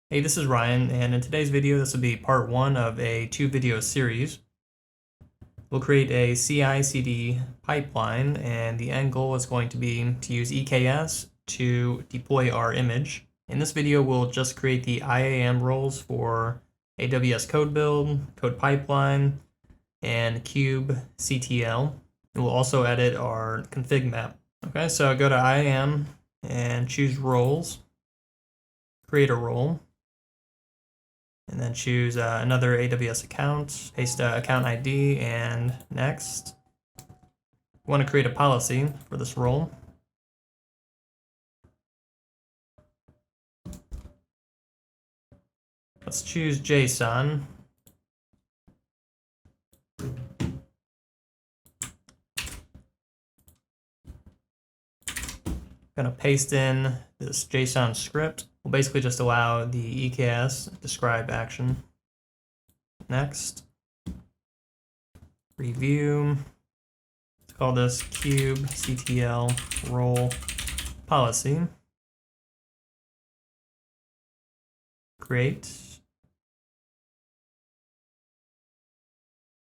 Hey, this is Ryan, and in today's video, this will be part one of a 2-video series. We'll create a CI/CD pipeline, and the end goal is going to be to use EKS to deploy our image. In this video, we'll just create the IAM roles for AWS code build, code pipeline, and kubectl. And we'll also edit our config map. Okay, so go to IAM and choose roles, create a role. And then choose another AWS account, paste account ID, and next. We want to create a policy for this role. Let's choose JSON. Gonna paste in this JSON script. We'll basically just allow the EKS describe action. Next. Review. Let's call this kubectl role policy. Great.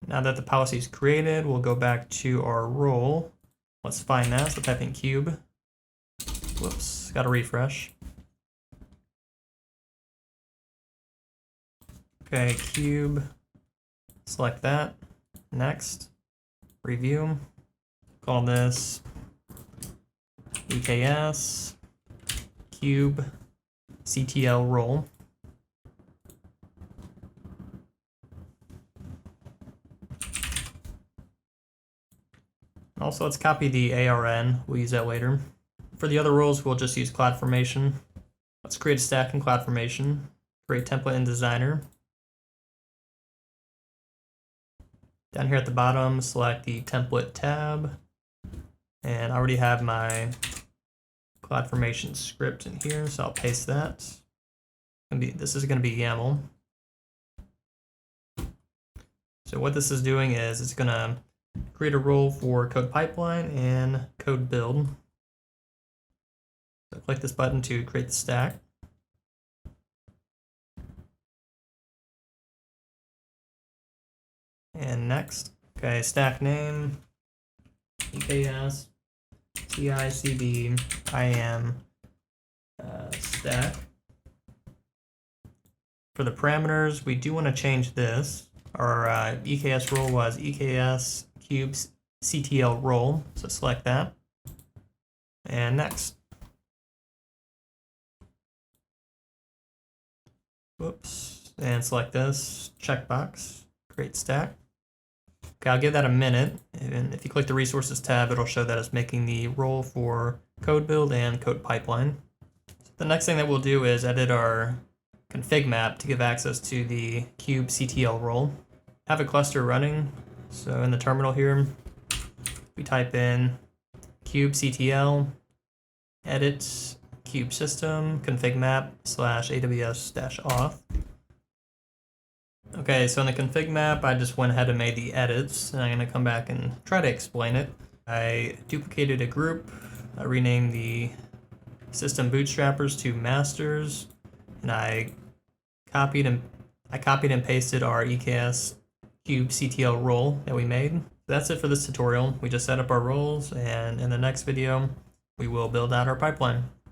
Now that the policy is created, we'll go back to our role. Let's find that. So type in cube. Whoops, gotta refresh. Okay, cube, select that, next, review, call this EKS, kubectl role. Also, let's copy the ARN, we'll use that later. For the other roles, we'll just use CloudFormation. Let's create a stack in CloudFormation, create template in Designer. Down here at the bottom, select the template tab. And I already have my CloudFormation script in here, so I'll paste that. This is going to be YAML. So what this is doing is it's going to create a role for code pipeline and code build. So click this button to create the stack. And next, okay, stack name, EKS, CI/CD, IAM, stack. For the parameters, we do want to change this. Our EKS role was EKS kubectl role, so select that. And next. Whoops, and select this checkbox, create stack. Okay, I'll give that a minute, and if you click the resources tab, it'll show that it's making the role for code build and code pipeline. So the next thing that we'll do is edit our config map to give access to the kubectl role. Have a cluster running, so in the terminal here, we type in kubectl edit kube system config map /AWS-auth. Okay, so in the config map, I just went ahead and made the edits, and I'm going to come back and try to explain it. I duplicated a group, I renamed the system bootstrappers to masters, and I copied and pasted our EKS kubectl role that we made. That's it for this tutorial. We just set up our roles, and in the next video, we will build out our pipeline.